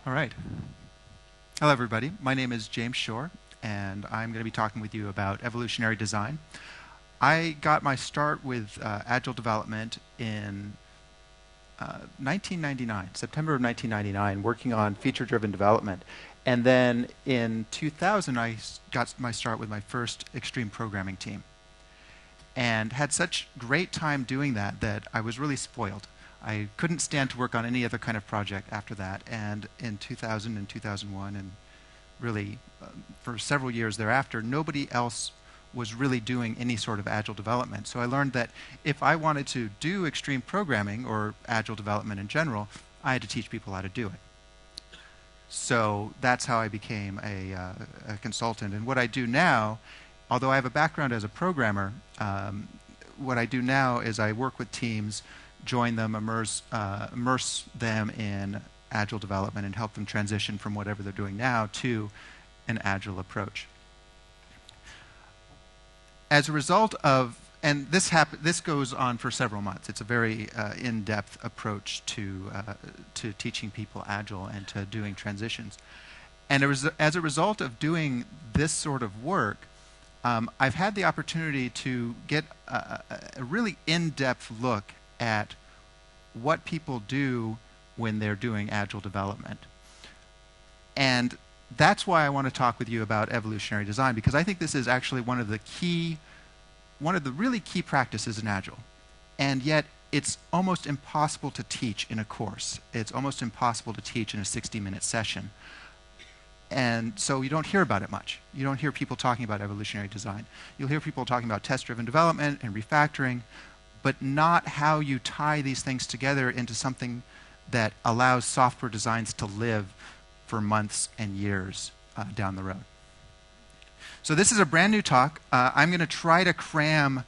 All right. Hello, everybody. My name is James Shore, and I'm going to be talking with you about evolutionary design. I got my start with Agile development in 1999, September of 1999, working on feature-driven development. And then in 2000, I got my start with my first extreme programming team, and had such great time doing that that I was really spoiled. I couldn't stand to work on any other kind of project after that. And in 2000 and 2001, and really for several years thereafter, nobody else was really doing any sort of agile development. So I learned that if I wanted to do extreme programming or agile development in general, I had to teach people how to do it. So that's how I became a consultant. And what I do now, although I have a background as a programmer, what I do now is I work with teams, join them, immerse them in agile development, and help them transition from whatever they're doing now to an agile approach. As a result of, and this goes on for several months. It's a very in-depth approach to teaching people agile and to doing transitions. And as a result of doing this sort of work, I've had the opportunity to get a really in-depth look at what people do when they're doing agile development. And that's why I want to talk with you about evolutionary design, because I think this is actually one of the really key practices in agile. And yet it's almost impossible to teach in a course. It's almost impossible to teach in a 60-minute session. And so you don't hear about it much. You don't hear people talking about evolutionary design. You'll hear people talking about test-driven development and refactoring, but not how you tie these things together into something that allows software designs to live for months and years down the road. So this is a brand new talk. I'm going to try to cram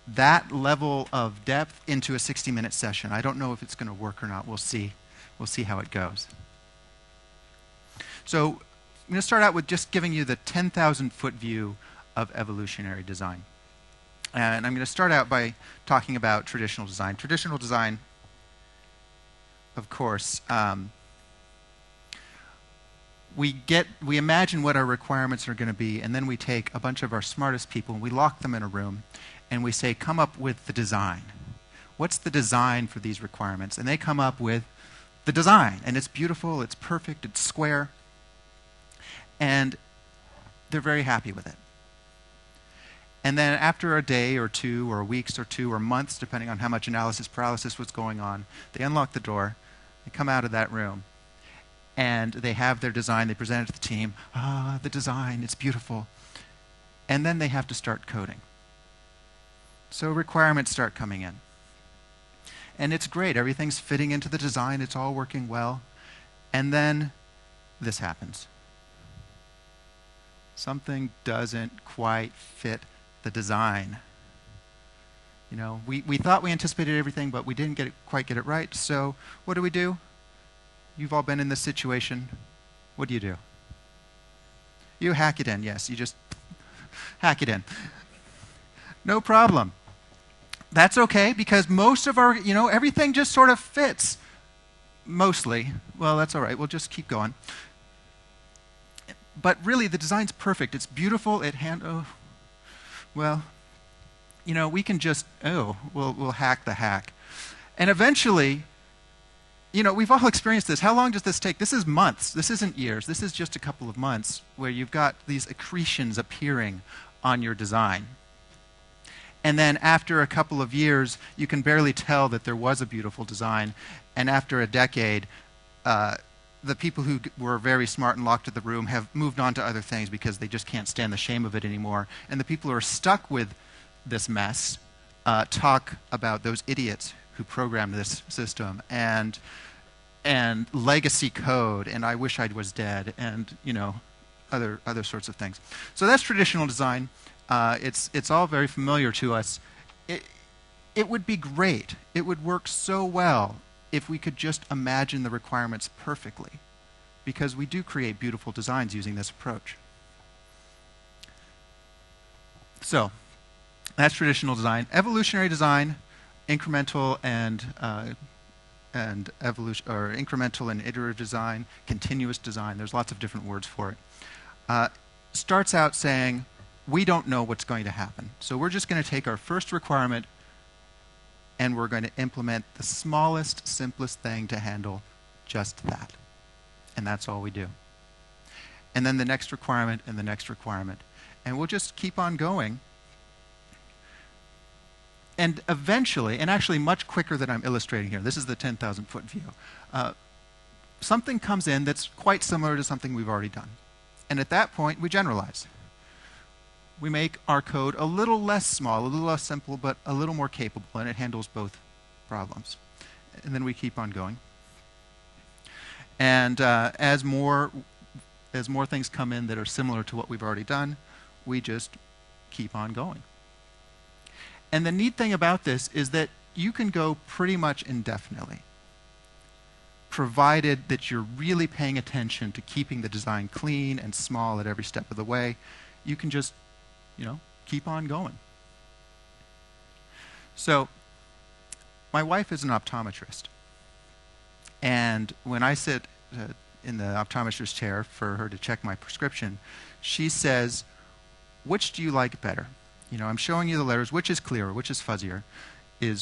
that level of depth into a 60-minute session. I don't know if it's going to work or not. We'll see. We'll see how it goes. So I'm going to start out with just giving you the 10,000-foot view of evolutionary design. And I'm going to start out by talking about traditional design. Traditional design, of course, we imagine what our requirements are going to be, and then we take a bunch of our smartest people and we lock them in a room and we say, come up with the design. What's the design for these requirements? And they come up with the design, and it's beautiful, it's perfect, it's square, and they're very happy with it. And then after a day or two or weeks or two or months, depending on how much analysis paralysis was going on, they unlock the door, they come out of that room, and they have their design, they present it to the team. Ah, the design, it's beautiful. And then they have to start coding. So requirements start coming in. And it's great, everything's fitting into the design, it's all working well. And then this happens. Something doesn't quite fit the design. You know, we thought we anticipated everything, but we didn't quite get it right. So what do? You've all been in this situation. What do? You hack it in, yes. You just hack it in. No problem. That's okay, because most of our, everything just sort of fits. Mostly. Well, that's all right. We'll just keep going. But really, the design's perfect. It's beautiful. We can just, we'll hack the hack. And eventually, we've all experienced this. How long does this take? This is months. This isn't years. This is just a couple of months where you've got these accretions appearing on your design. And then after a couple of years, you can barely tell that there was a beautiful design. And after a decade, the people who were very smart and locked in the room have moved on to other things because they just can't stand the shame of it anymore. And the people who are stuck with this mess talk about those idiots who programmed this system and legacy code, and I wish I was dead, and other sorts of things. So that's traditional design. It's all very familiar to us. It would be great. It would work so well if we could just imagine the requirements perfectly, because we do create beautiful designs using this approach. So that's traditional design. Evolutionary design, incremental and and evolution, or incremental and iterative design, continuous design. There's lots of different words for it. Starts out saying, we don't know what's going to happen. So we're just going to take our first requirement and we're going to implement the smallest, simplest thing to handle just that. And that's all we do. And then the next requirement and the next requirement. And we'll just keep on going. And eventually, and actually much quicker than I'm illustrating here, this is the 10,000 foot view, something comes in that's quite similar to something we've already done. And at that point, we generalize. We make our code a little less small, a little less simple, but a little more capable, and it handles both problems. And then we keep on going. And as more things come in that are similar to what we've already done, we just keep on going. And the neat thing about this is that you can go pretty much indefinitely, provided that you're really paying attention to keeping the design clean and small at every step of the way. You can just, keep on going. So, my wife is an optometrist. And when I sit in the optometrist's chair for her to check my prescription, she says, which do you like better? I'm showing you the letters. Which is clearer? Which is fuzzier? Do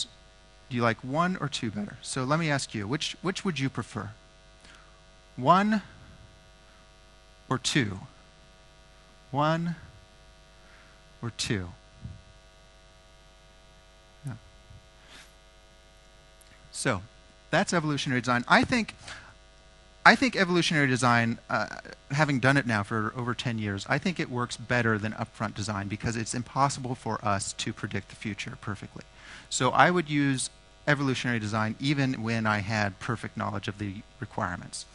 you like 1 or 2 better? So let me ask you, which would you prefer? 1 or 2? 1 or 2? Yeah. So that's evolutionary design. I think evolutionary design, having done it now for over 10 years, I think it works better than upfront design because it's impossible for us to predict the future perfectly. So I would use evolutionary design even when I had perfect knowledge of the requirements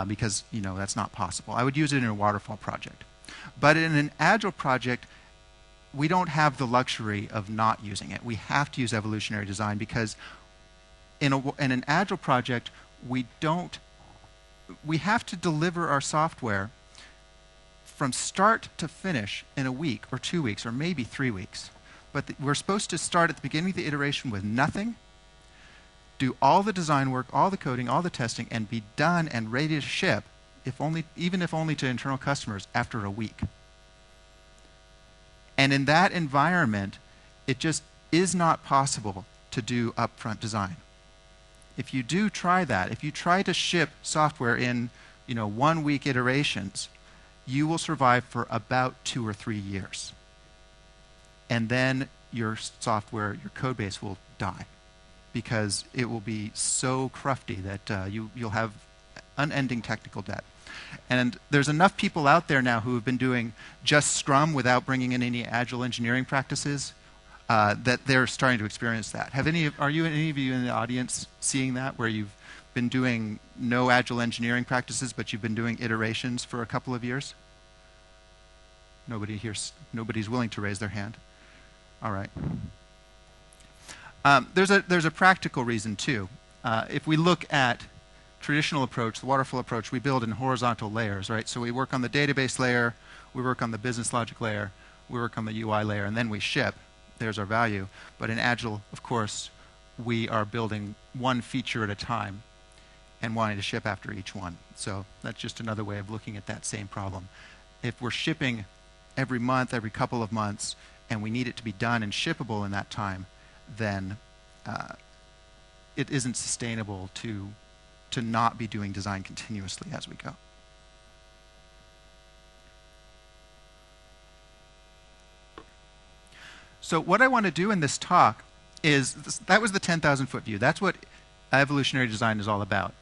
because, that's not possible. I would use it in a waterfall project. But in an agile project, we don't have the luxury of not using it. We have to use evolutionary design because in an agile project, we have to deliver our software from start to finish in a week or 2 weeks or maybe 3 weeks. But we're supposed to start at the beginning of the iteration with nothing, do all the design work, all the coding, all the testing, and be done and ready to ship, even if only to internal customers, after a week. And in that environment, it just is not possible to do upfront design. If you do try that, if you try to ship software in 1 week iterations, you will survive for about 2 or 3 years. And then your software, your code base will die because it will be so crufty that you'll have unending technical debt. And there's enough people out there now who have been doing just Scrum without bringing in any agile engineering practices that they're starting to experience that. Are any of you in the audience seeing that, where you've been doing no agile engineering practices, but you've been doing iterations for a couple of years? Nobody's willing to raise their hand. All right. There's a practical reason too. If we look at traditional approach, the waterfall approach, we build in horizontal layers, right? So we work on the database layer, we work on the business logic layer, we work on the UI layer, and then we ship. There's our value. But in Agile, of course, we are building one feature at a time and wanting to ship after each one. So that's just another way of looking at that same problem. If we're shipping every month, every couple of months, and we need it to be done and shippable in that time, then it isn't sustainable to not be doing design continuously as we go. So what I want to do in this talk is, that was the 10,000 foot view. That's what evolutionary design is all about.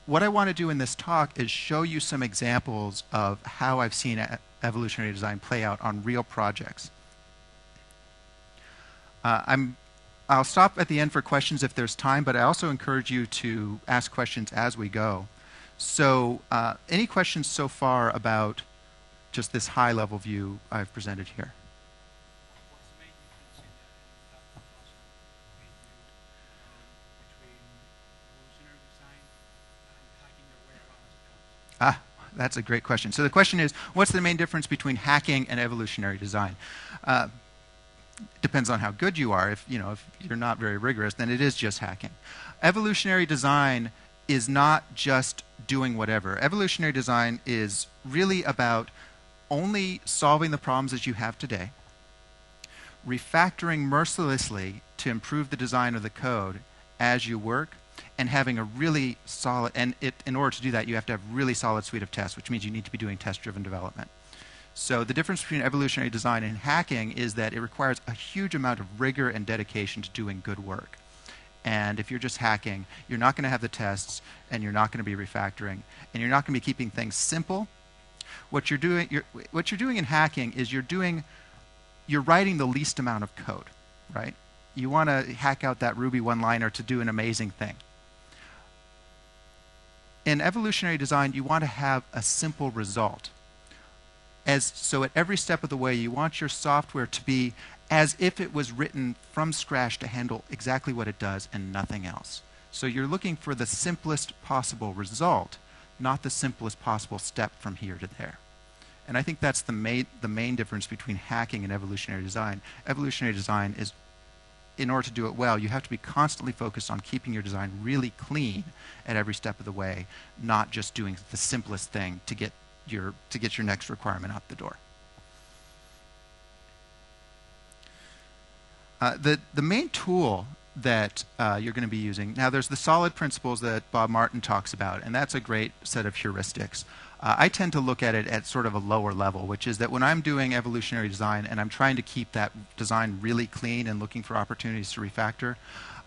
What I want to do in this talk is show you some examples of how I've seen evolutionary design play out on real projects. I'll stop at the end for questions if there's time, but I also encourage you to ask questions as we go. So any questions so far about just this high-level view I've presented here? What's the main difference in that proposal between evolutionary design and hacking your way around as a code? That's a great question. So the question is, what's the main difference between hacking and evolutionary design? depends on how good you are. If you're not very rigorous, then it is just hacking. Evolutionary design is not just doing whatever. Evolutionary design is really about only solving the problems that you have today, refactoring mercilessly to improve the design of the code as you work, and having a really solid, in order to do that, you have to have a really solid suite of tests, which means you need to be doing test-driven development. So the difference between evolutionary design and hacking is that it requires a huge amount of rigor and dedication to doing good work. And if you're just hacking, you're not going to have the tests, and you're not going to be refactoring, and you're not going to be keeping things simple. What you're doing in hacking is you're writing the least amount of code, right? You want to hack out that Ruby one-liner to do an amazing thing. In evolutionary design, you want to have a simple result. So at every step of the way, you want your software to be as if it was written from scratch to handle exactly what it does and nothing else. So you're looking for the simplest possible result, not the simplest possible step from here to there. And I think that's the main difference between hacking and evolutionary design. Evolutionary design is, in order to do it well, you have to be constantly focused on keeping your design really clean at every step of the way, not just doing the simplest thing to get your next requirement out the door. The main tool that you're going to be using, now there's the solid principles that Bob Martin talks about, and that's a great set of heuristics. I tend to look at it at sort of a lower level, which is that when I'm doing evolutionary design and I'm trying to keep that design really clean and looking for opportunities to refactor,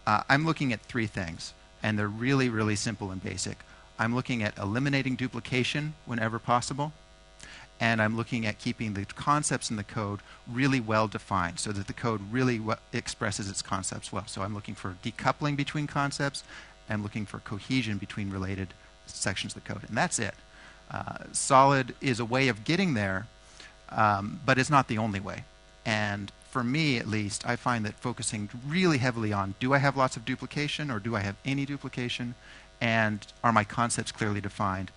I'm looking at three things, and they're really, really simple and basic. I'm looking at eliminating duplication whenever possible, and I'm looking at keeping the concepts in the code really well defined so that the code really expresses its concepts well. So I'm looking for decoupling between concepts, I'm looking for cohesion between related sections of the code, and that's it. Solid is a way of getting there, but it's not the only way. And for me, at least, I find that focusing really heavily on, do I have lots of duplication or do I have any duplication? And are my concepts clearly defined?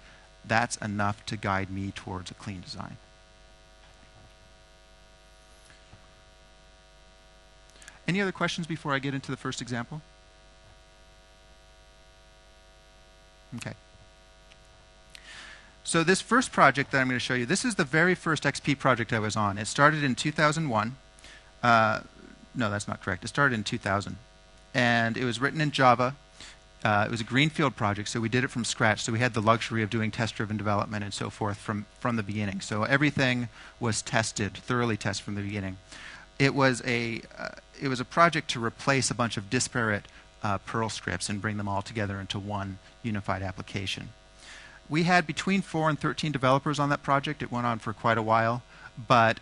That's enough to guide me towards a clean design. Any other questions before I get into the first example? Okay. So this first project that I'm going to show you, this is the very first XP project I was on. It started in 2001. No, that's not correct. It started in 2000. And it was written in Java. It was a greenfield project, so we did it from scratch. So we had the luxury of doing test-driven development and so forth from the beginning. So everything was tested, thoroughly tested from the beginning. It was a project to replace a bunch of disparate Perl scripts and bring them all together into one unified application. We had between 4 and 13 developers on that project. It went on for quite a while, but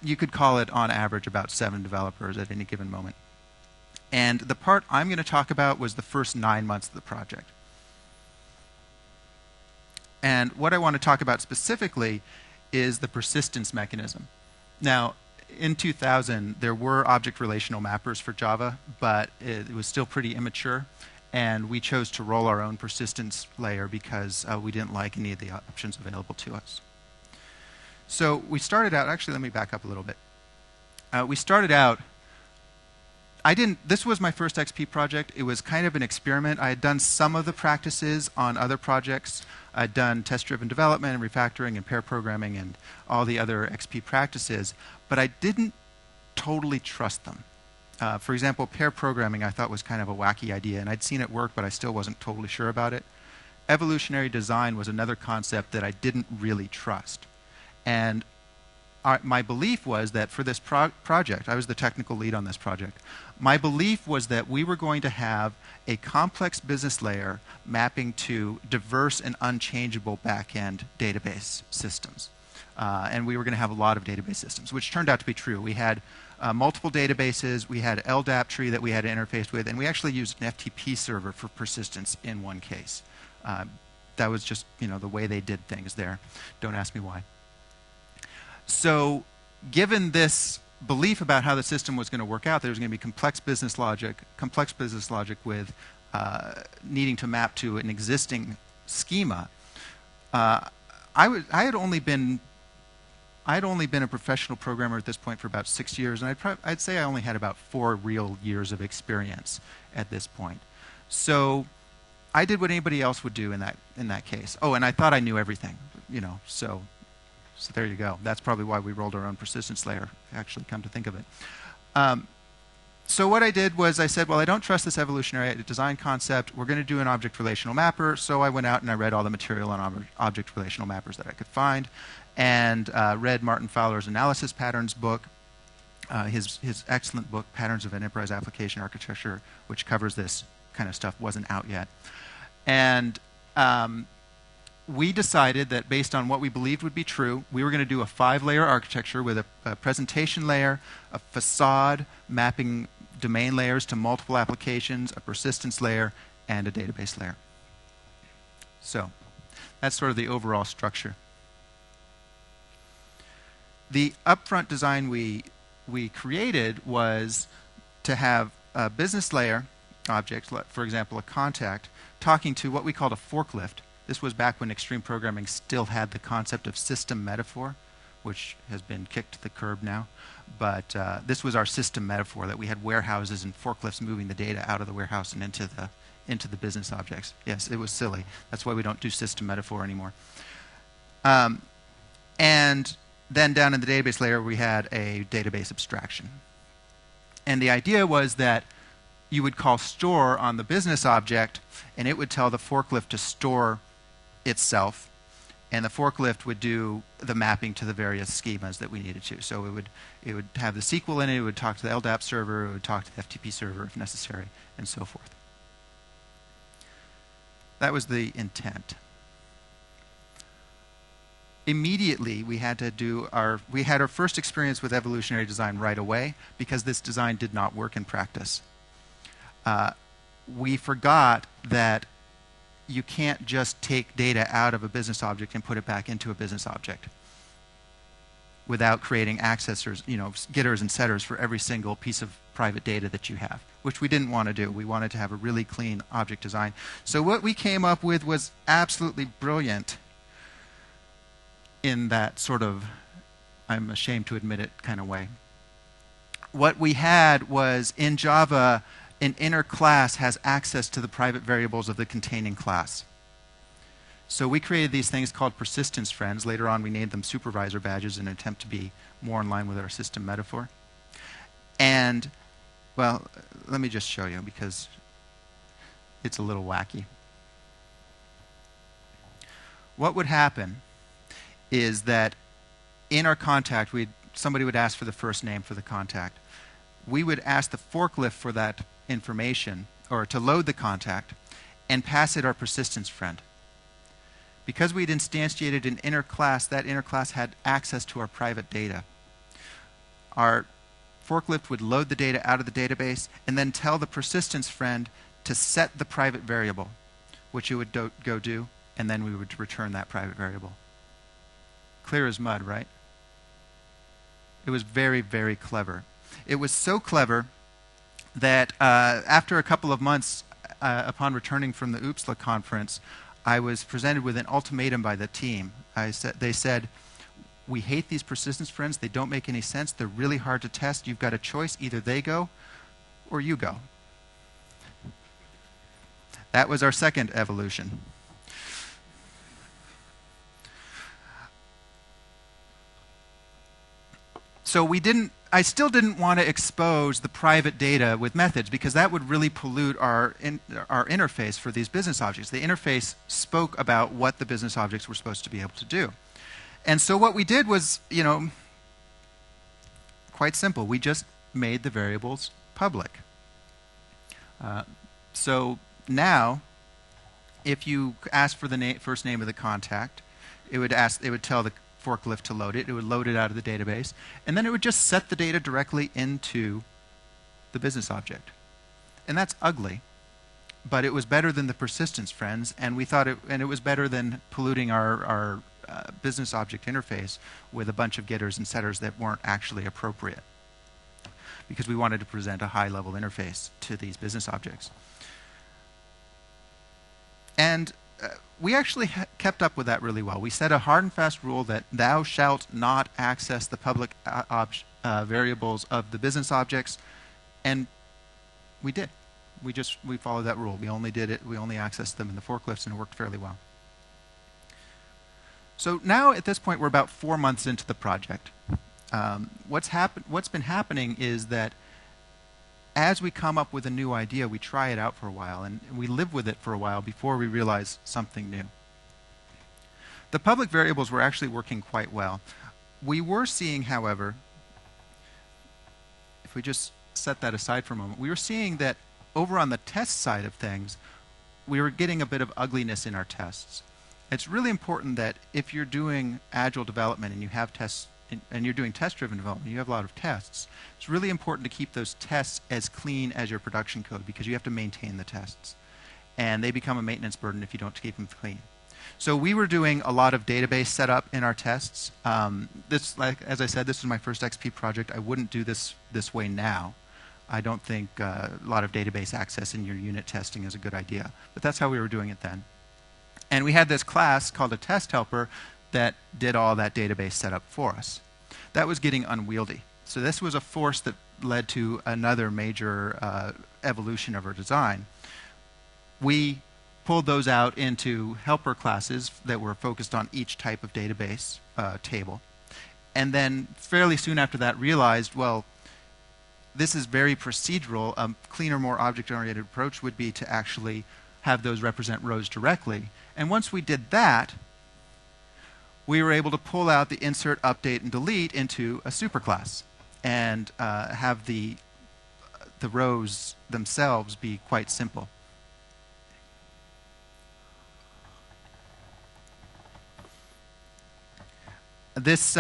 you could call it on average about 7 developers at any given moment. And the part I'm going to talk about was the first 9 months of the project. And what I want to talk about specifically is the persistence mechanism. Now, in 2000, there were object relational mappers for Java, but it was still pretty immature. And we chose to roll our own persistence layer because we didn't like any of the options available to us. So we started out, actually let me back up a little bit. We started out, this was my first XP project. It was kind of an experiment. I had done some of the practices on other projects. I'd done test-driven development and refactoring and pair programming and all the other XP practices, but I didn't totally trust them. For example, pair programming I thought was kind of a wacky idea, and I'd seen it work, but I still wasn't totally sure about it. Evolutionary design was another concept that I didn't really trust. And my belief was that for this project, I was the technical lead on this project, my belief was that we were going to have a complex business layer mapping to diverse and unchangeable back-end database systems. And we were going to have a lot of database systems, which turned out to be true. We had multiple databases, we had an LDAP tree that we had to interface with, and we actually used an FTP server for persistence in one case. That was just the way they did things there. Don't ask me why. So given this belief about how the system was going to work out, there was going to be complex business logic with needing to map to an existing schema. I I'd only been a professional programmer at this point for about 6 years, and I'd say I only had about 4 real years of experience at this point. So I did what anybody else would do in that case. Oh, and I thought I knew everything, so there you go. That's probably why we rolled our own persistence layer, actually, come to think of it. So what I did was I said, well, I don't trust this evolutionary design concept. We're going to do an object relational mapper. So I went out and I read all the material on object relational mappers that I could find, and read Martin Fowler's analysis patterns book, his excellent book, Patterns of Enterprise Application Architecture, which covers this kind of stuff, wasn't out yet. And we decided that based on what we believed would be true, we were going to do a 5-layer architecture with a presentation layer, a facade mapping domain layers to multiple applications, a persistence layer, and a database layer. So that's sort of the overall structure. The upfront design we created was to have a business layer object, for example, a contact, talking to what we called a forklift. This was back when extreme programming still had the concept of system metaphor, which has been kicked to the curb now. But this was our system metaphor, that we had warehouses and forklifts moving the data out of the warehouse and into the business objects. Yes, it was silly. That's why we don't do system metaphor anymore. And then down in the database layer, we had a database abstraction. And the idea was that you would call store on the business object, and it would tell the forklift to store itself, and the forklift would do the mapping to the various schemas that we needed to. So it would have the SQL in it, it would talk to the LDAP server, it would talk to the FTP server if necessary, and so forth. That was the intent. Immediately, we had our first experience with evolutionary design right away, because this design did not work in practice. We forgot that you can't just take data out of a business object and put it back into a business object without creating accessors, getters and setters for every single piece of private data that you have, which we didn't want to do. We wanted to have a really clean object design. So what we came up with was absolutely brilliant in that sort of, I'm ashamed to admit it, kind of way. What we had was, in Java, an inner class has access to the private variables of the containing class. So we created these things called persistence friends. Later on, we named them supervisor badges in an attempt to be more in line with our system metaphor. And, well, let me just show you, because it's a little wacky. What would happen is that in our contact, somebody would ask for the first name for the contact. We would ask the forklift for that information, or to load the contact, and pass it our persistence friend. Because we'd instantiated an inner class, that inner class had access to our private data. Our forklift would load the data out of the database and then tell the persistence friend to set the private variable, which it would go do, and then we would return that private variable. Clear as mud, right? It was very, very clever. It was so clever that after a couple of months, upon returning from the OOPSLA conference, I was presented with an ultimatum by the team. They said, we hate these persistence friends. They don't make any sense. They're really hard to test. You've got a choice. Either they go or you go. That was our second evolution. So I still didn't want to expose the private data with methods, because that would really pollute our interface for these business objects. The interface spoke about what the business objects were supposed to be able to do. And so what we did was, quite simple. We just made the variables public. So now, if you ask for the first name of the contact, it would tell the forklift to load it. It would load it out of the database, and then it would just set the data directly into the business object. And that's ugly, but it was better than the persistence friends, and we thought it was better than polluting our business object interface with a bunch of getters and setters that weren't actually appropriate, because we wanted to present a high-level interface to these business objects. And we actually kept up with that really well. We set a hard and fast rule that thou shalt not access the public variables of the business objects, and we did. We followed that rule. We only did it. We only accessed them in the forklifts, and it worked fairly well. So now at this point, we're about 4 months into the project. What's been happening is that as we come up with a new idea, we try it out for a while, and we live with it for a while before we realize something new. The public variables were actually working quite well. We were seeing, however, if we just set that aside for a moment, we were seeing that over on the test side of things, we were getting a bit of ugliness in our tests. It's really important that if you're doing agile development and you have tests and you're doing test-driven development, you have a lot of tests, it's really important to keep those tests as clean as your production code because you have to maintain the tests. And they become a maintenance burden if you don't keep them clean. So we were doing a lot of database setup in our tests. As I said, this was my first XP project. I wouldn't do this way now. I don't think a lot of database access in your unit testing is a good idea. But that's how we were doing it then. And we had this class called a test helper that did all that database setup for us. That was getting unwieldy. So this was a force that led to another major evolution of our design. We pulled those out into helper classes that were focused on each type of database table. And then fairly soon after that realized, well, this is very procedural. A cleaner, more object-oriented approach would be to actually have those represent rows directly. And once we did that, we were able to pull out the insert, update, and delete into a superclass and have the rows themselves be quite simple. This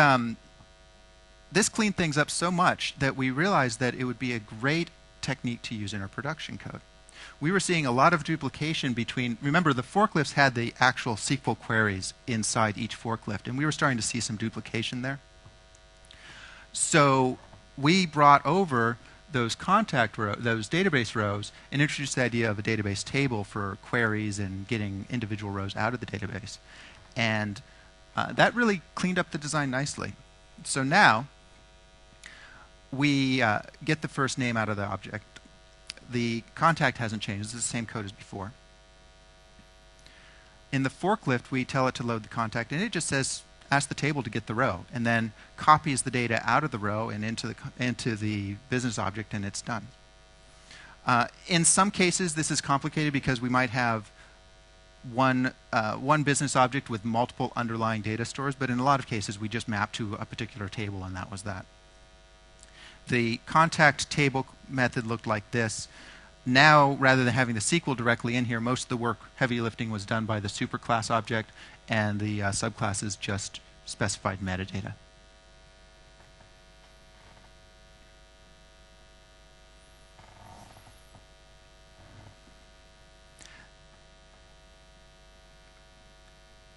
cleaned things up so much that we realized that it would be a great technique to use in our production code. We were seeing a lot of duplication between, remember the forklifts had the actual SQL queries inside each forklift, and we were starting to see some duplication there. So we brought over those those database rows and introduced the idea of a database table for queries and getting individual rows out of the database. And that really cleaned up the design nicely. So now we get the first name out of the object. The contact hasn't changed. It's the same code as before. In the forklift, we tell it to load the contact, and it just says, ask the table to get the row, and then copies the data out of the row and into the business object, and it's done. In some cases, this is complicated because we might have one business object with multiple underlying data stores, but in a lot of cases, we just map to a particular table, and that was that. The contact table method looked like this. Now, rather than having the SQL directly in here, most of the work, heavy lifting, was done by the superclass object, and the subclasses just specified metadata.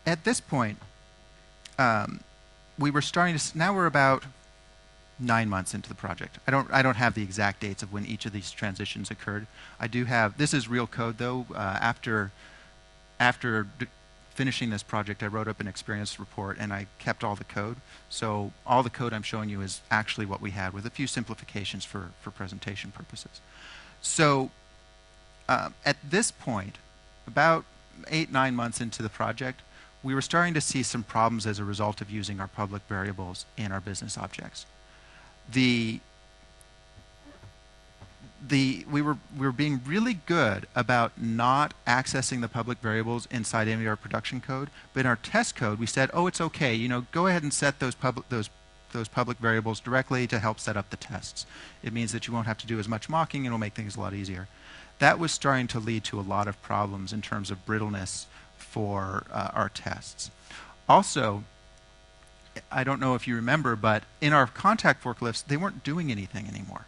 At this point, we were starting to. Now we're about 9 months into the project. I don't have the exact dates of when each of these transitions occurred. I do have. This is real code, though. After finishing this project, I wrote up an experience report and I kept all the code. So all the code I'm showing you is actually what we had, with a few simplifications for presentation purposes. So at this point, about 8-9 months into the project, we were starting to see some problems as a result of using our public variables in our business objects. We were being really good about not accessing the public variables inside any of our production code, but in our test code we said, oh, it's okay, go ahead and set those public variables directly to help set up the tests. It means that you won't have to do as much mocking and it'll make things a lot easier. That was starting to lead to a lot of problems in terms of brittleness for our tests. Also, I don't know if you remember, but in our contact forklifts, they weren't doing anything anymore.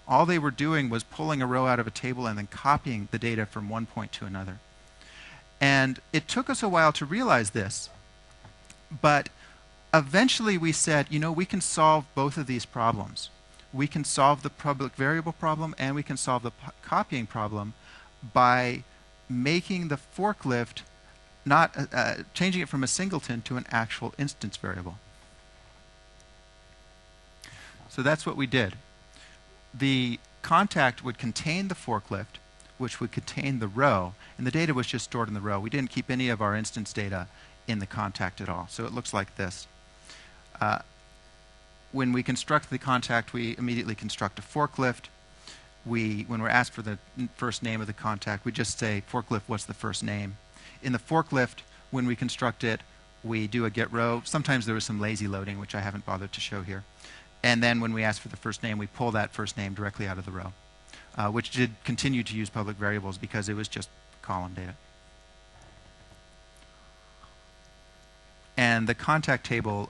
All they were doing was pulling a row out of a table and then copying the data from one point to another. And it took us a while to realize this, but eventually we said, we can solve both of these problems. We can solve the public variable problem and we can solve the copying problem by making the forklift not changing it from a singleton to an actual instance variable. So that's what we did. The contact would contain the forklift, which would contain the row, and the data was just stored in the row. We didn't keep any of our instance data in the contact at all. So it looks like this. When we construct the contact, we immediately construct a forklift. When we're asked for the first name of the contact, we just say, forklift, what's the first name? In the forklift, when we construct it, we do a get row. Sometimes there was some lazy loading, which I haven't bothered to show here. And then when we ask for the first name, we pull that first name directly out of the row, which did continue to use public variables because it was just column data. And the contact table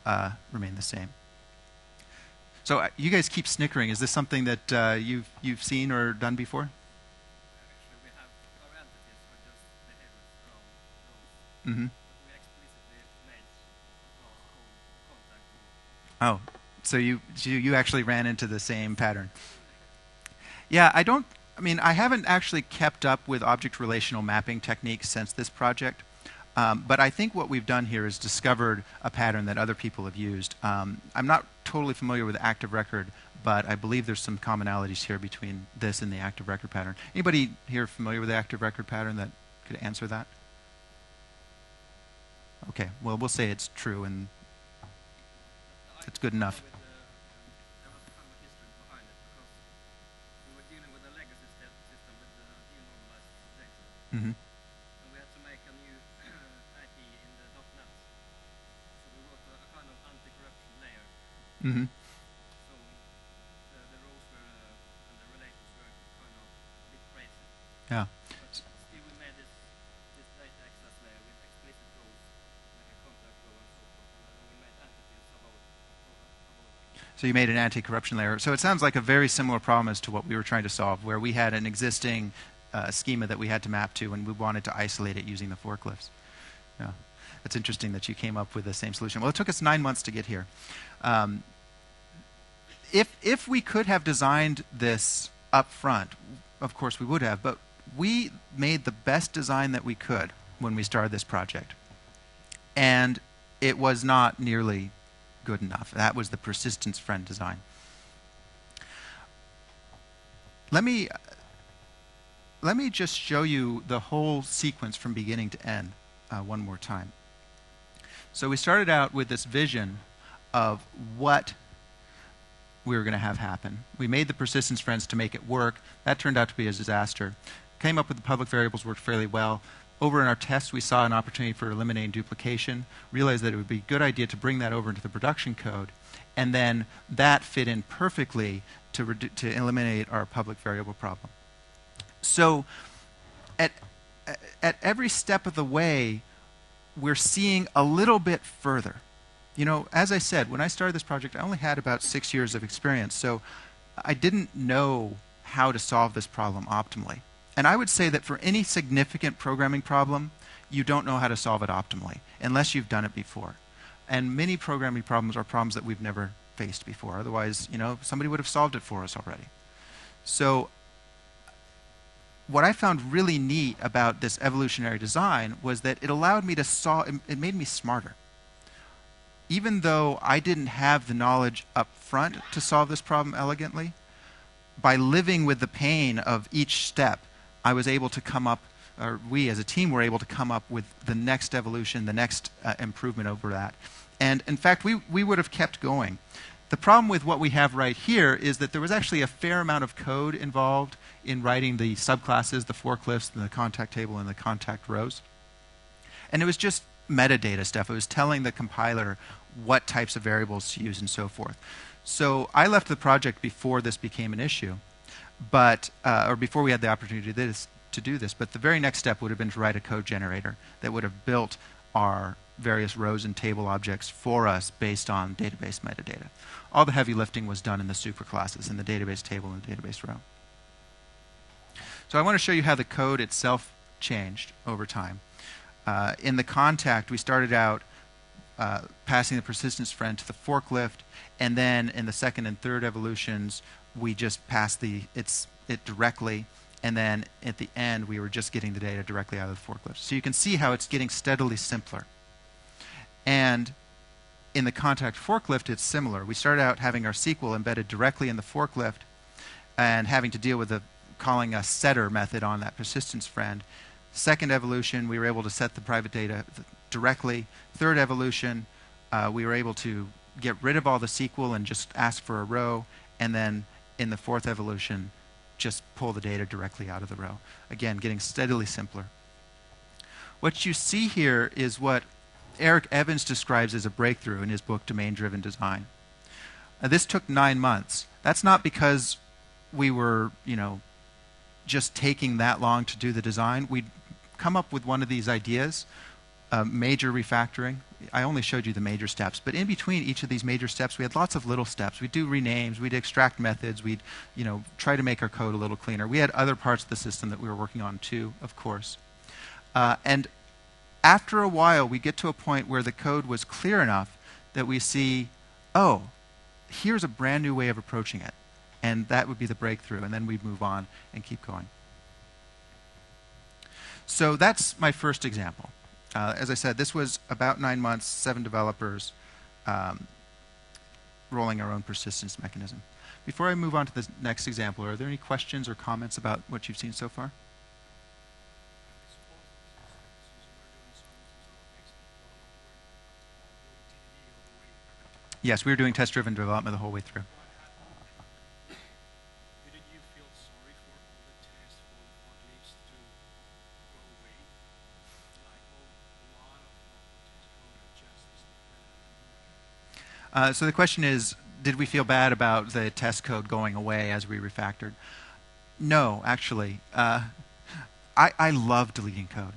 remained the same. So you guys keep snickering. Is this something that you've seen or done before? Actually, we have our entities are just behaviors around rows. Mm-hmm. But we explicitly made a class called contact row. Oh, so you actually ran into the same pattern. Yeah, I haven't actually kept up with object relational mapping techniques since this project. But I think what we've done here is discovered a pattern that other people have used. I'm not totally familiar with active record, but I believe there's some commonalities here between this and the active record pattern. Anybody here familiar with the active record pattern that could answer that? Okay, well, we'll say it's true, and it's good enough. There was a kind of history behind it because we were dealing with a legacy system with denormalized data. Mm-hmm. And we had to make a new IP in the .NET. So we wrote a kind of anti-corruption layer. Mm-hmm. So the rows were and the relators were kind of a bit crazy. Yeah. But still we made this data access layer with explicit rows, like a contact row and so forth. And then we made entities above that. So you made an anti-corruption layer. So it sounds like a very similar problem as to what we were trying to solve, where we had an existing schema that we had to map to, and we wanted to isolate it using the forklifts. Yeah. That's interesting that you came up with the same solution. Well, it took us 9 months to get here. If we could have designed this up front, of course we would have, but we made the best design that we could when we started this project. And it was not nearly good enough. That was the persistence friend design. Let me just show you the whole sequence from beginning to end one more time. So we started out with this vision of what we were going to have happen. We made the persistence friends to make it work. That turned out to be a disaster. Came up with the public variables, worked fairly well. Over in our tests, we saw an opportunity for eliminating duplication, realized that it would be a good idea to bring that over into the production code, and then that fit in perfectly to eliminate our public variable problem. So at every step of the way, we're seeing a little bit further. You know, as I said, when I started this project, I only had about 6 years of experience, so I didn't know how to solve this problem optimally. And I would say that for any significant programming problem, you don't know how to solve it optimally, unless you've done it before. And many programming problems are problems that we've never faced before. Otherwise, you know, somebody would have solved it for us already. So what I found really neat about this evolutionary design was that it allowed me to solve, it made me smarter. Even though I didn't have the knowledge up front to solve this problem elegantly, by living with the pain of each step, I was able to come up, or we as a team were able to come up with the next evolution, the next improvement over that. And in fact, we would have kept going. The problem with what we have right here is that there was actually a fair amount of code involved in writing the subclasses, the forklifts, the contact table, and the contact rows. And it was just metadata stuff. It was telling the compiler what types of variables to use and so forth. So I left the project before this became an issue, but or before we had the opportunity to do this. But the very next step would have been to write a code generator that would have built our various rows and table objects for us based on database metadata. All the heavy lifting was done in the superclasses, in the database table and the database row. So I want to show you how the code itself changed over time. In the contact, we started out passing the persistence friend to the forklift, and then in the second and third evolutions, we just passed it directly. and then at the end we were just getting the data directly out of the forklift. So you can see how it's getting steadily simpler. And in the contact forklift, it's similar. We started out having our SQL embedded directly in the forklift and having to deal with calling a setter method on that persistence friend. Second evolution, we were able to set the private data directly. Third evolution, we were able to get rid of all the SQL and just ask for a row. And then in the fourth evolution, just pull the data directly out of the row. Again, getting steadily simpler. What you see here is what Eric Evans describes as a breakthrough in his book, Domain-Driven Design. This took 9 months. That's not because we were, just taking that long to do the design. We'd come up with one of these ideas, major refactoring. I only showed you the major steps, but in between each of these major steps, we had lots of little steps. We'd do renames, we'd extract methods, we'd try to make our code a little cleaner. We had other parts of the system that we were working on too, of course. And after a while, we get to a point where the code was clear enough that we see, oh, here's a brand new way of approaching it. And that would be the breakthrough, and then we'd move on and keep going. So that's my first example. As I said, this was about 9 months, 7 developers, rolling our own persistence mechanism. Before I move on to the next example, are there any questions or comments about what you've seen so far? Yes, we were doing test-driven development the whole way through. Didn't you feel sorry for all the tests for the forklifts to go away? Like a lot of test code adjusts. So the question is, did we feel bad about the test code going away as we refactored? No, actually. I love deleting code.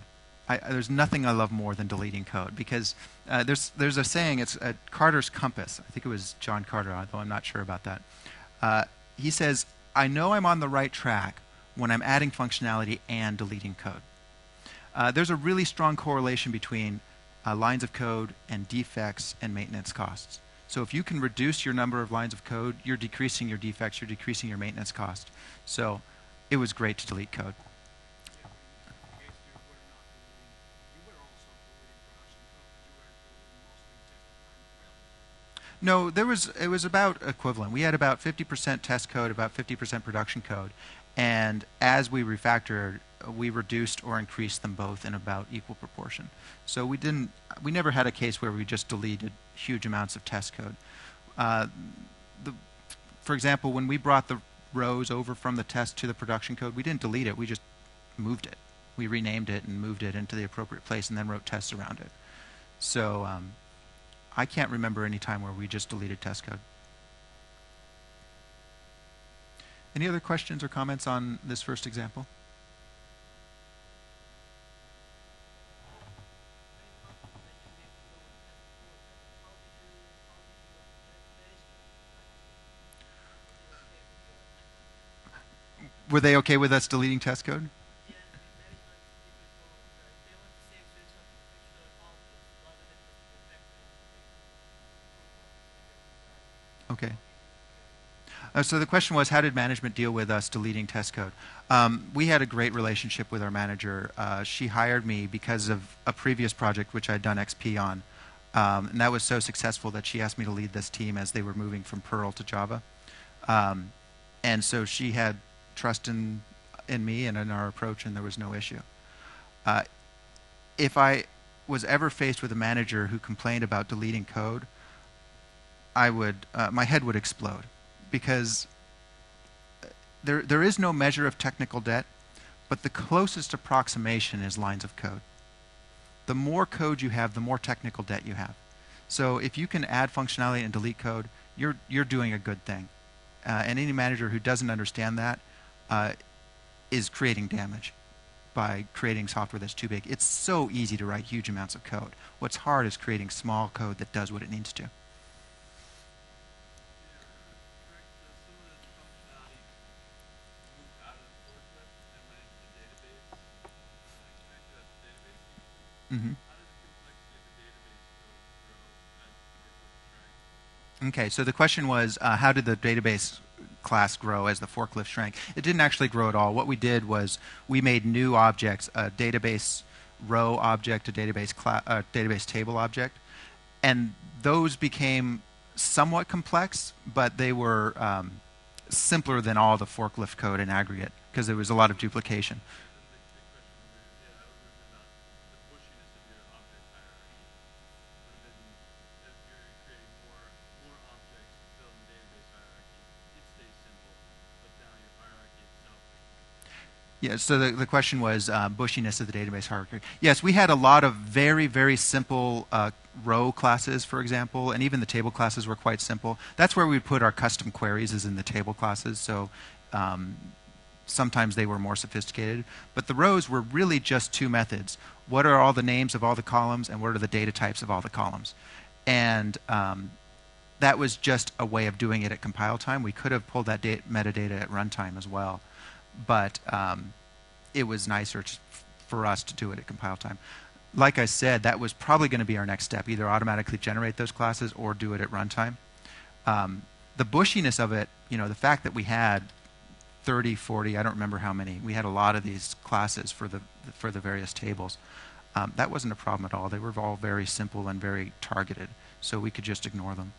There's nothing I love more than deleting code, because there's a saying, it's Carter's compass. I think it was John Carter, although I'm not sure about that. He says, I know I'm on the right track when I'm adding functionality and deleting code. There's a really strong correlation between lines of code and defects and maintenance costs. So if you can reduce your number of lines of code, you're decreasing your defects, you're decreasing your maintenance cost. So it was great to delete code. No, it was about equivalent. We had about 50% test code, about 50% production code. And as we refactored, we reduced or increased them both in about equal proportion. So we never had a case where we just deleted huge amounts of test code. For example, when we brought the rows over from the test to the production code, we didn't delete it, we just moved it. We renamed it and moved it into the appropriate place and then wrote tests around it. So I can't remember any time where we just deleted test code. Any other questions or comments on this first example? Were they okay with us deleting test code? Okay. So the question was, how did management deal with us deleting test code? We had a great relationship with our manager. She hired me because of a previous project which I'd done XP on. And that was so successful that she asked me to lead this team as they were moving from Perl to Java. And so she had trust in me and in our approach, and there was no issue. If I was ever faced with a manager who complained about deleting code, my head would explode, because there is no measure of technical debt, but the closest approximation is lines of code. The more code you have, the more technical debt you have. So if you can add functionality and delete code, you're doing a good thing. And any manager who doesn't understand that is creating damage by creating software that's too big. It's so easy to write huge amounts of code. What's hard is creating small code that does what it needs to. Mm-hmm. Okay, so the question was, how did the database class grow as the forklift shrank. It didn't actually grow at all. What we did was we made new objects, a database row object, a database table object, and those became somewhat complex, but they were simpler than all the forklift code in aggregate because there was a lot of duplication. Yeah, so the question was bushiness of the database hierarchy. Yes, we had a lot of very, very simple row classes, for example, and even the table classes were quite simple. That's where we would put our custom queries, is in the table classes. So sometimes they were more sophisticated. But the rows were really just two methods. What are all the names of all the columns, and what are the data types of all the columns? And that was just a way of doing it at compile time. We could have pulled that metadata at runtime as well. But it was nicer for us to do it at compile time. Like I said, that was probably going to be our next step, either automatically generate those classes or do it at runtime. The bushiness of it, the fact that we had 30, 40, I don't remember how many, we had a lot of these classes for the various tables. That wasn't a problem at all. They were all very simple and very targeted, so we could just ignore them.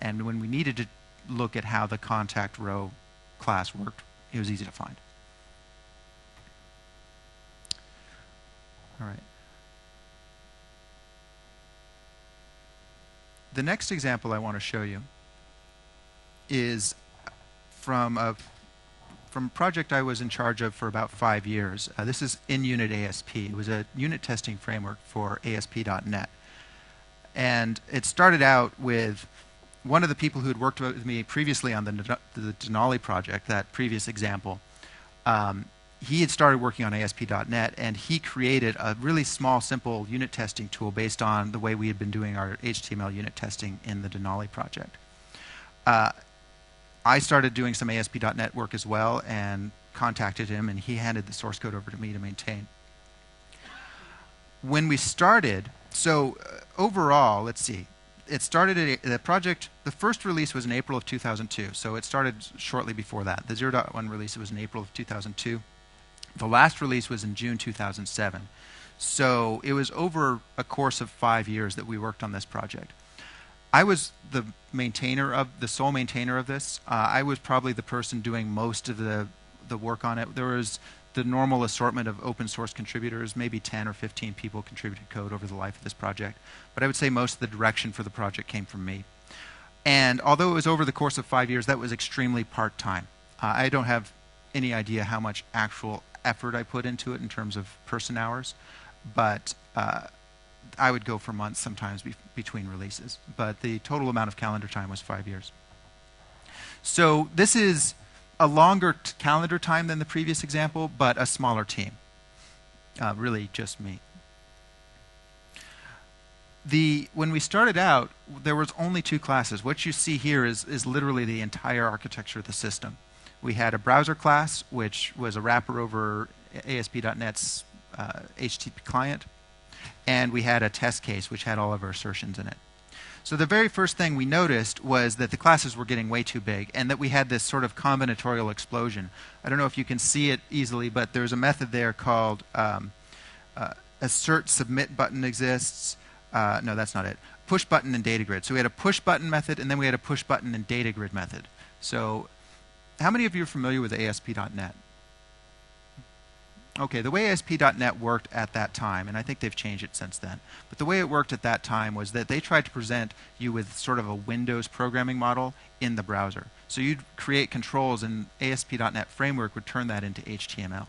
And when we needed to look at how the contact row class worked, it was easy to find. All right. The next example I want to show you is from a project I was in charge of for about 5 years. This is in-unit ASP. It was a unit testing framework for ASP.NET. And it started out with one of the people who had worked with me previously on the Denali project, that previous example. He had started working on ASP.NET, and he created a really small, simple unit testing tool based on the way we had been doing our HTML unit testing in the Denali project. I started doing some ASP.NET work as well and contacted him, and he handed the source code over to me to maintain. When we started, overall, let's see. It started the project, the first release was in April of 2002, so it started shortly before that. The 0.1 release was in April of 2002. The last release was in June 2007. So it was over a course of 5 years that we worked on this project. I was the sole maintainer of this. I was probably the person doing most of the work on it. There was the normal assortment of open source contributors, maybe 10 or 15 people contributed code over the life of this project. But I would say most of the direction for the project came from me. And although it was over the course of 5 years, that was extremely part-time. I don't have any idea how much actual effort I put into it in terms of person hours, but I would go for months sometimes between releases. But the total amount of calendar time was 5 years. So this is a longer calendar time than the previous example, but a smaller team. Really just me. When we started out, there was only 2 classes. What you see here is literally the entire architecture of the system. We had a browser class, which was a wrapper over ASP.NET's HTTP client, and we had a test case, which had all of our assertions in it. So the very first thing we noticed was that the classes were getting way too big, and that we had this sort of combinatorial explosion. I don't know if you can see it easily, but there's a method there called assert submit button exists. No, that's not it. Push button and data grid. So we had a push button method, and then we had a push button and data grid method. So how many of you are familiar with ASP.NET? Okay, the way ASP.NET worked at that time, and I think they've changed it since then, but the way it worked at that time was that they tried to present you with sort of a Windows programming model in the browser. So you'd create controls, and ASP.NET Framework would turn that into HTML.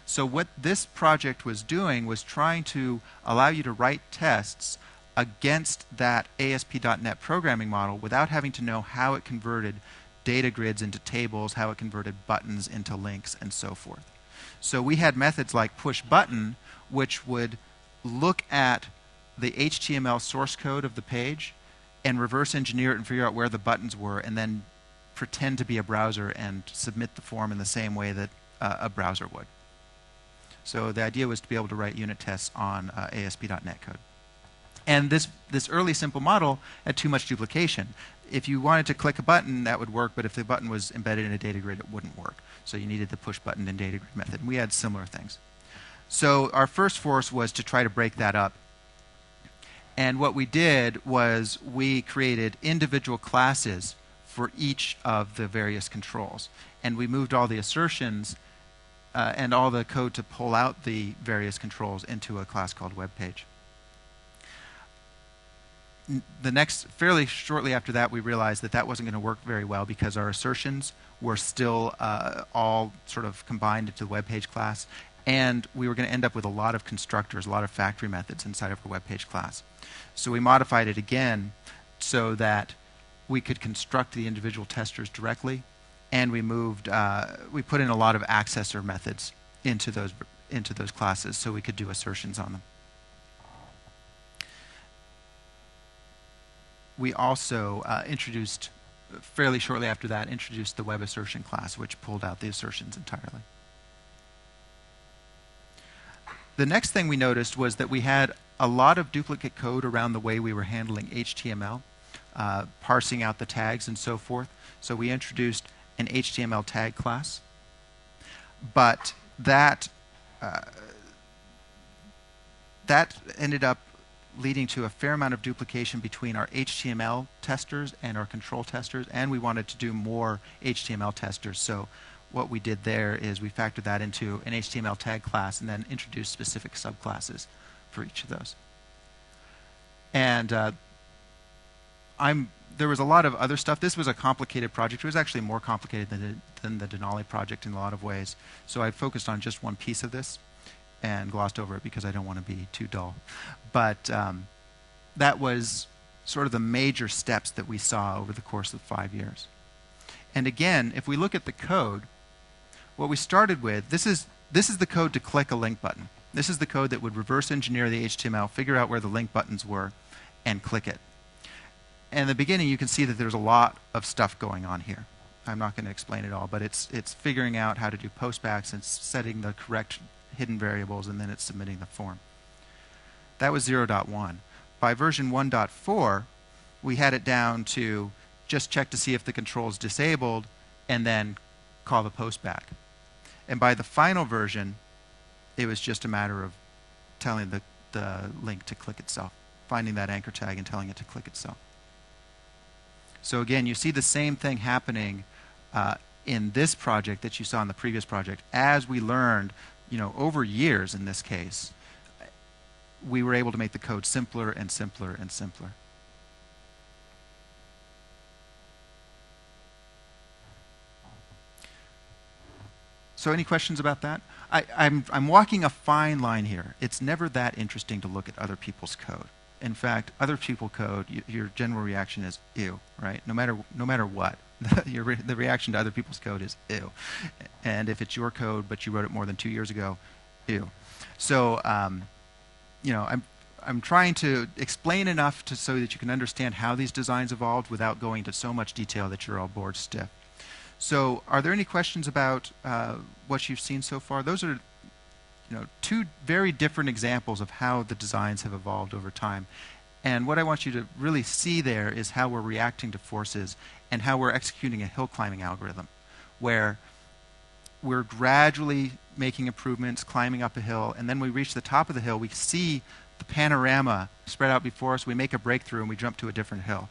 So what this project was doing was trying to allow you to write tests against that ASP.NET programming model without having to know how it converted data grids into tables, how it converted buttons into links, and so forth. So we had methods like push button, which would look at the HTML source code of the page and reverse engineer it and figure out where the buttons were, and then pretend to be a browser and submit the form in the same way that a browser would. So the idea was to be able to write unit tests on ASP.NET code. And this early simple model had too much duplication. if you wanted to click a button, that would work, but if the button was embedded in a data grid, it wouldn't work. So you needed the push button and data grid method. And we had similar things. So our first force was to try to break that up. And what we did was we created individual classes for each of the various controls. And we moved all the assertions and all the code to pull out the various controls into a class called webpage. Fairly shortly after that, we realized that that wasn't going to work very well because our assertions were still all sort of combined into the webpage class, and we were going to end up with a lot of constructors, a lot of factory methods inside of our webpage class. So we modified it again so that we could construct the individual testers directly, and we put in a lot of accessor methods into those classes so we could do assertions on them. We also fairly shortly after that, introduced the web assertion class, which pulled out the assertions entirely. The next thing we noticed was that we had a lot of duplicate code around the way we were handling HTML, parsing out the tags and so forth. So we introduced an HTML tag class. But that ended up leading to a fair amount of duplication between our HTML testers and our control testers, and we wanted to do more HTML testers. So what we did there is we factored that into an HTML tag class and then introduced specific subclasses for each of those. And there was a lot of other stuff. This was a complicated project. It was actually more complicated than the Denali project in a lot of ways. So I focused on just one piece of this and glossed over it because I don't want to be too dull. But that was sort of the major steps that we saw over the course of 5 years. And again, if we look at the code, what we started with, this is the code to click a link button. This is the code that would reverse engineer the HTML, figure out where the link buttons were, and click it. And in the beginning, you can see that there's a lot of stuff going on here. I'm not going to explain it all, but it's figuring out how to do postbacks and setting the correct hidden variables, and then it's submitting the form. That was 0.1. By version 1.4, we had it down to just check to see if the control is disabled and then call the postback. And by the final version, it was just a matter of telling the link to click itself, finding that anchor tag and telling it to click itself. So again, you see the same thing happening in this project that you saw in the previous project. As we learned, over years in this case, we were able to make the code simpler and simpler and simpler. So any questions about that? I'm walking a fine line here. It's never that interesting to look at other people's code. In fact, other people's code, your general reaction is ew, right? No matter what, the reaction to other people's code is ew. And if it's your code, but you wrote it more than 2 years ago, ew. So, I'm trying to explain enough so that you can understand how these designs evolved without going into so much detail that you're all bored stiff. So, are there any questions about what you've seen so far? Those are two very different examples of how the designs have evolved over time. And what I want you to really see there is how we're reacting to forces and how we're executing a hill climbing algorithm, where we're gradually making improvements, climbing up a hill, and then we reach the top of the hill, we see the panorama spread out before us, we make a breakthrough, and we jump to a different hill.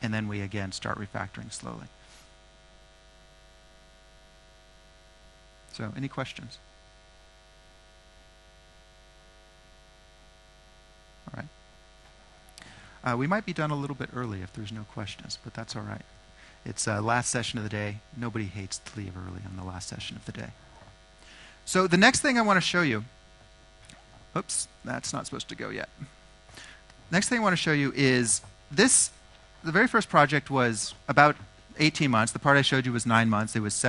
And then we again start refactoring slowly. So, any questions? All right. We might be done a little bit early if there's no questions, but that's all right. It's last session of the day. Nobody hates to leave early on the last session of the day. So the next thing I want to show you, oops, that's not supposed to go yet. Next thing I want to show you is this. The very first project was about 18 months. The part I showed you was 9 months. It was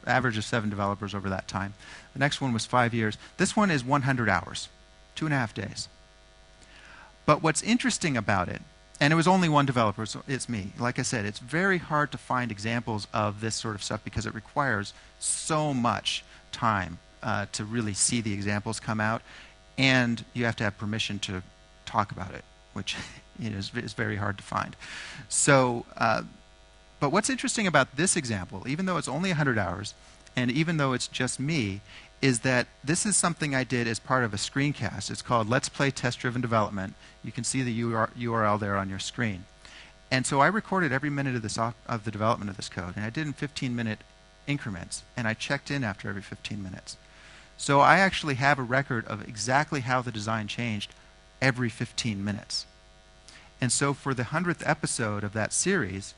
average of 7 developers over that time. The next one was 5 years. This one is 100 hours, 2.5 days. But what's interesting about it, and it was only one developer, so it's me. Like I said, it's very hard to find examples of this sort of stuff because it requires so much time to really see the examples come out, and you have to have permission to talk about it, which is very hard to find. So But what's interesting about this example, even though it's only 100 hours, and even though it's just me, is that this is something I did as part of a screencast. It's called Let's Play Test-Driven Development. You can see the URL there on your screen. And so I recorded every minute of the development of this code, and I did in 15-minute increments, and I checked in after every 15 minutes. So I actually have a record of exactly how the design changed every 15 minutes. And so for the 100th episode of that series,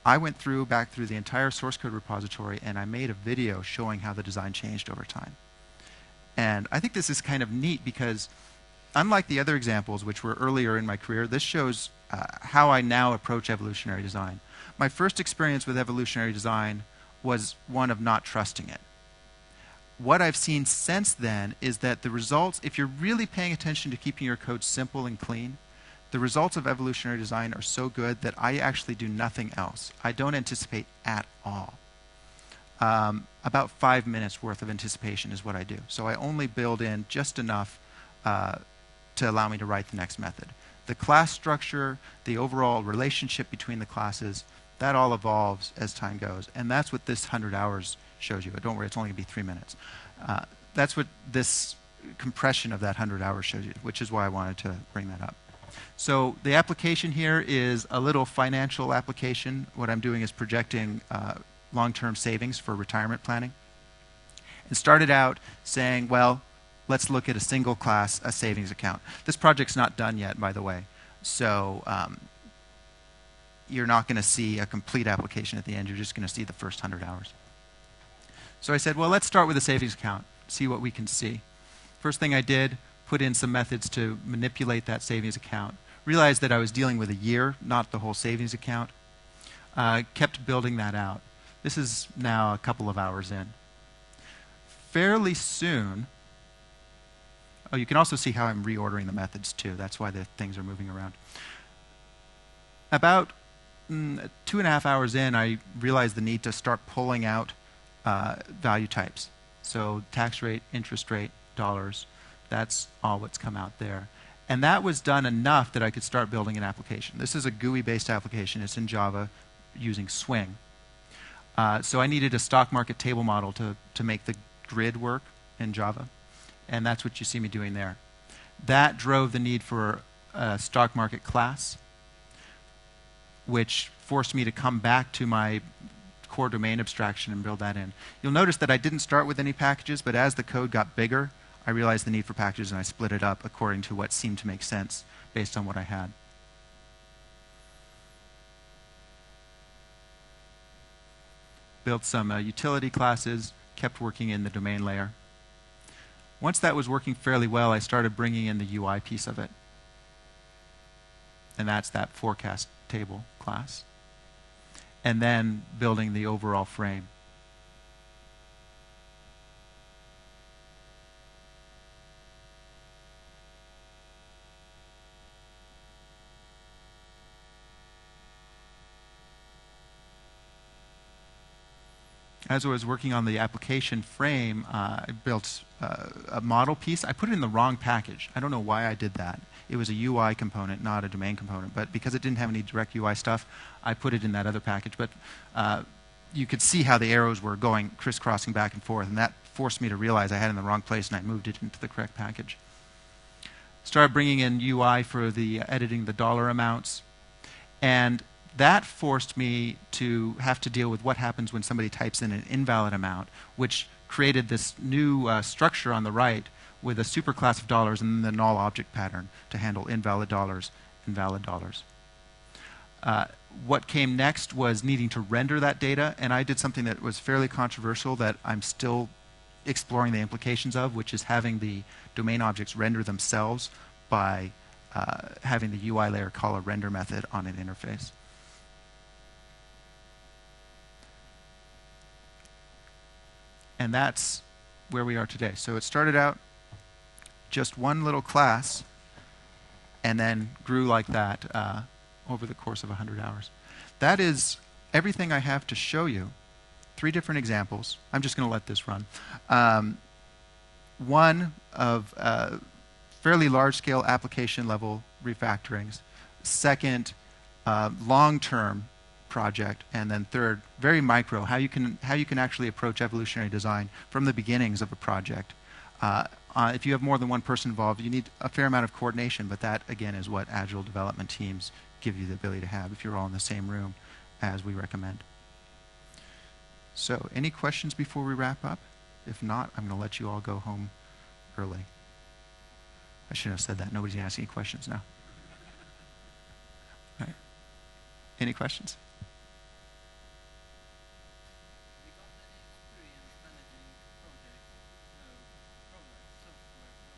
I went back through the entire source code repository, and I made a video showing how the design changed over time. And I think this is kind of neat because unlike the other examples, which were earlier in my career, this shows how I now approach evolutionary design. My first experience with evolutionary design was one of not trusting it. What I've seen since then is that the results, if you're really paying attention to keeping your code simple and clean, the results of evolutionary design are so good that I actually do nothing else. I don't anticipate at all. About 5 minutes worth of anticipation is what I do. So I only build in just enough to allow me to write the next method. The class structure, the overall relationship between the classes, that all evolves as time goes. And that's what this 100 hours shows you. But don't worry, it's only going to be 3 minutes. That's what this compression of that 100 hours shows you, which is why I wanted to bring that up. So the application here is a little financial application. What I'm doing is projecting long-term savings for retirement planning. And started out saying, well, let's look at a single class, a savings account. This project's not done yet, by the way. So you're not going to see a complete application at the end. You're just going to see the first 100 hours. So I said, well, let's start with a savings account, see what we can see. First thing I did, put in some methods to manipulate that savings account. Realized that I was dealing with a year, not the whole savings account. Kept building that out. This is now a couple of hours in. Fairly soon, oh, you can also see how I'm reordering the methods too. That's why the things are moving around. About 2.5 hours in, I realized the need to start pulling out value types. So tax rate, interest rate, dollars. That's all what's come out there. And that was done enough that I could start building an application. This is a GUI-based application. It's in Java using Swing. So I needed a stock market table model to make the grid work in Java. And that's what you see me doing there. That drove the need for a stock market class, which forced me to come back to my core domain abstraction and build that in. You'll notice that I didn't start with any packages, but as the code got bigger, I realized the need for packages and I split it up according to what seemed to make sense based on what I had. Built some utility classes, kept working in the domain layer. Once that was working fairly well, I started bringing in the UI piece of it. And that's that forecast table class. And then building the overall frame. As I was working on the application frame, I built a model piece. I put it in the wrong package. I don't know why I did that. It was a UI component, not a domain component. But because it didn't have any direct UI stuff, I put it in that other package. But you could see how the arrows were going, crisscrossing back and forth. And that forced me to realize I had it in the wrong place, and I moved it into the correct package. Started bringing in UI for the editing the dollar amounts. And that forced me to have to deal with what happens when somebody types in an invalid amount, which created this new structure on the right with a superclass of dollars and then the null object pattern to handle invalid dollars and valid dollars. What came next was needing to render that data, and I did something that was fairly controversial that I'm still exploring the implications of, which is having the domain objects render themselves by having the UI layer call a render method on an interface. And that's where we are today. So it started out just one little class and then grew like that over the course of 100 hours. That is everything I have to show you. 3 different examples. I'm just going to let this run. One of fairly large-scale application level refactorings. Second, long-term project, and then third, very micro, how you can actually approach evolutionary design from the beginnings of a project. If you have more than one person involved, you need a fair amount of coordination, but that, again, is what agile development teams give you the ability to have if you're all in the same room, as we recommend. So, any questions before we wrap up? If not, I'm going to let you all go home early. I shouldn't have said that. Nobody's going to ask any questions now. All right. Any questions? Have you got any experience managing projects, products, software products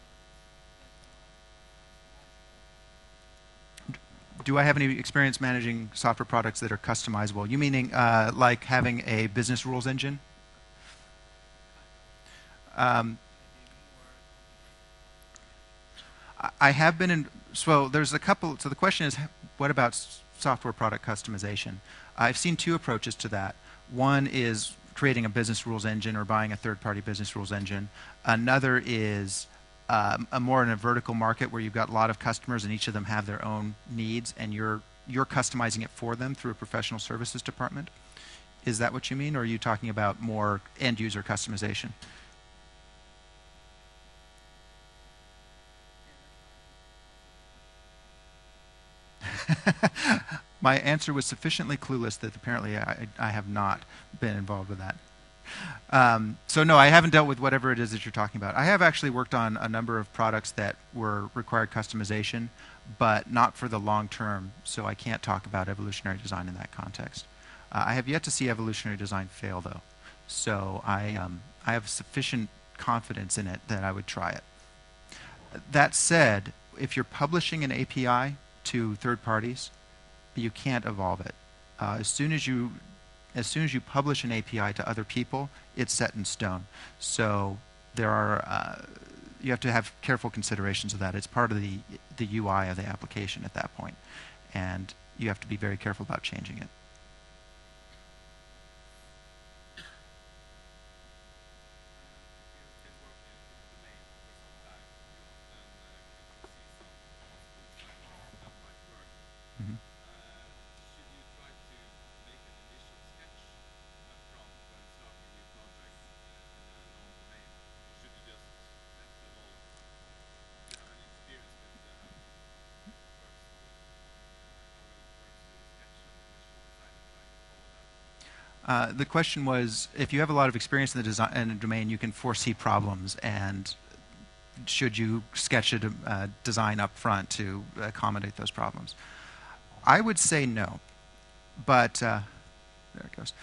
that are Do I have any experience managing software products that are customizable? You meaning like having a business rules engine? maybe more complicated? I have been in. So there's a couple. So the question is, what about software product customization? I've seen two approaches to that. One is creating a business rules engine or buying a third-party business rules engine. Another is more in a vertical market where you've got a lot of customers and each of them have their own needs, and you're customizing it for them through a professional services department. Is that what you mean, or are you talking about more end-user customization? My answer was sufficiently clueless that apparently I have not been involved with that. So no, I haven't dealt with whatever it is that you're talking about. I have actually worked on a number of products that required customization, but not for the long term, so I can't talk about evolutionary design in that context. I have yet to see evolutionary design fail, though, so I have sufficient confidence in it that I would try it. That said, if you're publishing an API to third parties, you can't evolve it. As soon as you publish an API to other people, it's set in stone. So there are you have to have careful considerations of that. It's part of the UI of the application at that point, and you have to be very careful about changing it. Mm-hmm. Should you try to make an initial sketch up front when starting new projects in a known domain? Or should you just let them all? Do you have any experience with how it works to sketch an initial design and try to follow that? The question was, if you have a lot of experience in the design in a domain, you can foresee problems, and should you sketch a design up front to accommodate those problems? I would say no, but there it goes.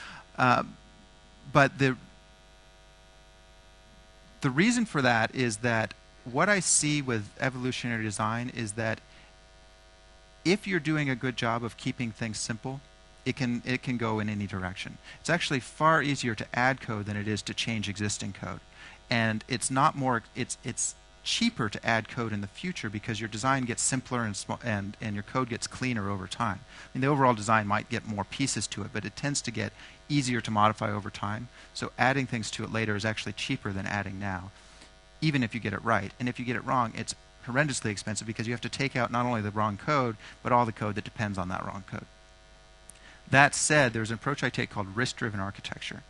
But the reason for that is that what I see with evolutionary design is that if you're doing a good job of keeping things simple, it can go in any direction. It's actually far easier to add code than it is to change existing code, and it's cheaper to add code in the future because your design gets simpler and your code gets cleaner over time. I mean, the overall design might get more pieces to it, but it tends to get easier to modify over time. So adding things to it later is actually cheaper than adding now, even if you get it right. And if you get it wrong, it's horrendously expensive because you have to take out not only the wrong code, but all the code that depends on that wrong code. That said, there's an approach I take called risk-driven architecture.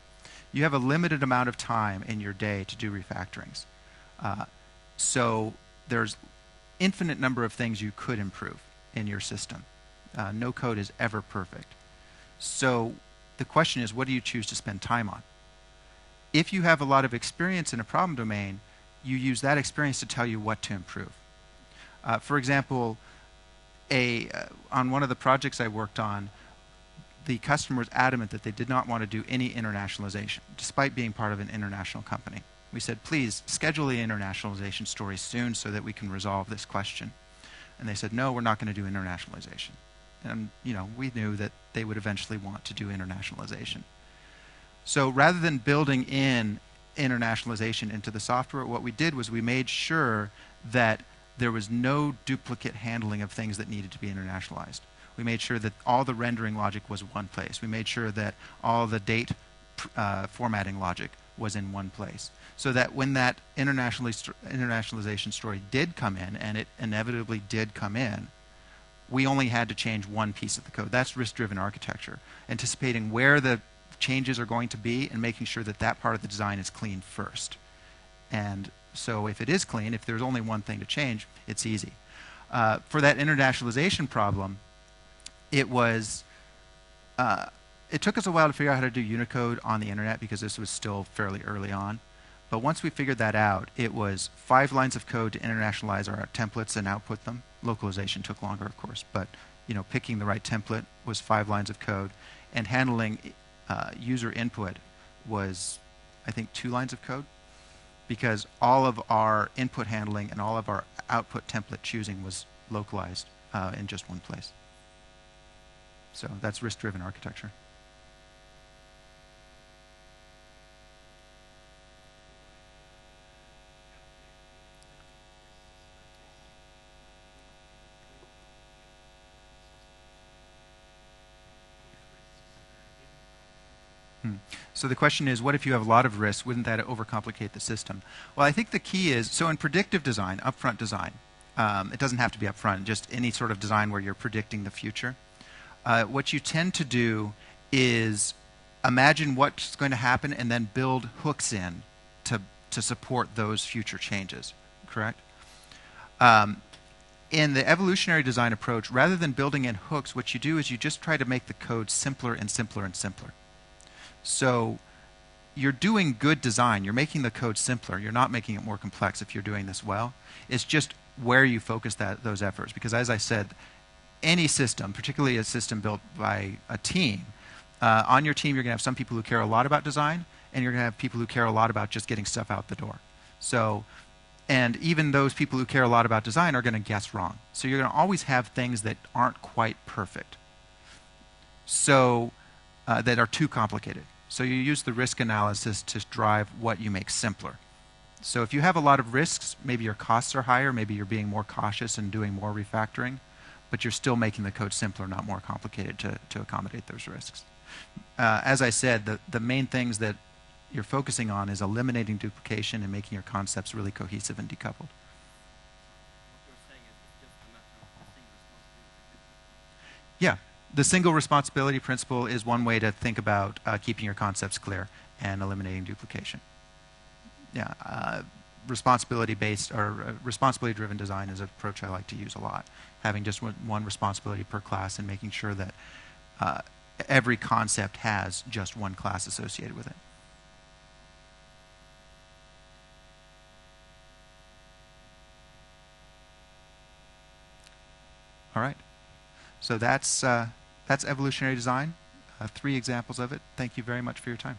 You have a limited amount of time in your day to do refactorings. So there's infinite number of things you could improve in your system. No code is ever perfect. So the question is, what do you choose to spend time on? If you have a lot of experience in a problem domain, you use that experience to tell you what to improve. For example, on one of the projects I worked on, the customer was adamant that they did not want to do any internationalization, despite being part of an international company. We said, please schedule the internationalization story soon so that we can resolve this question. And they said, no, we're not going to do internationalization. And we knew that they would eventually want to do internationalization. So rather than building in internationalization into the software, what we did was we made sure that there was no duplicate handling of things that needed to be internationalized. We made sure that all the rendering logic was one place. We made sure that all the date formatting logic was in one place, so that when that internationalization story did come in, and it inevitably did come in, we only had to change one piece of the code. That's risk-driven architecture, anticipating where the changes are going to be and making sure that that part of the design is clean first. And so if it is clean, if there's only one thing to change, it's easy. For that internationalization problem, it was it took us a while to figure out how to do Unicode on the internet because this was still fairly early on. But once we figured that out, it was 5 lines of code to internationalize our templates and output them. Localization took longer, of course, but picking the right template was 5 lines of code, and handling user input was, I think, 2 lines of code, because all of our input handling and all of our output template choosing was localized in just one place. So that's risk-driven architecture. So the question is, what if you have a lot of risks? Wouldn't that overcomplicate the system? Well, I think the key is, so in predictive design, upfront design, it doesn't have to be upfront, just any sort of design where you're predicting the future. What you tend to do is imagine what's going to happen and then build hooks in to support those future changes, correct? In the evolutionary design approach, rather than building in hooks, what you do is you just try to make the code simpler and simpler and simpler. So you're doing good design. You're making the code simpler. You're not making it more complex if you're doing this well. It's just where you focus those efforts. Because as I said, any system, particularly a system built by a team, on your team you're going to have some people who care a lot about design, and you're going to have people who care a lot about just getting stuff out the door. So, and even those people who care a lot about design are going to guess wrong. So you're going to always have things that aren't quite perfect. So that are too complicated. So you use the risk analysis to drive what you make simpler. So if you have a lot of risks, maybe your costs are higher, maybe you're being more cautious and doing more refactoring, but you're still making the code simpler, not more complicated to accommodate those risks. As I said, the main things that you're focusing on is eliminating duplication and making your concepts really cohesive and decoupled. What you're saying is it's just a matter of the single responsibility. Yeah. The single responsibility principle is one way to think about keeping your concepts clear and eliminating duplication. Yeah, responsibility-based or responsibility-driven design is an approach I like to use a lot. Having just one responsibility per class and making sure that every concept has just one class associated with it. All right. So that's evolutionary design. 3 examples of it. Thank you very much for your time.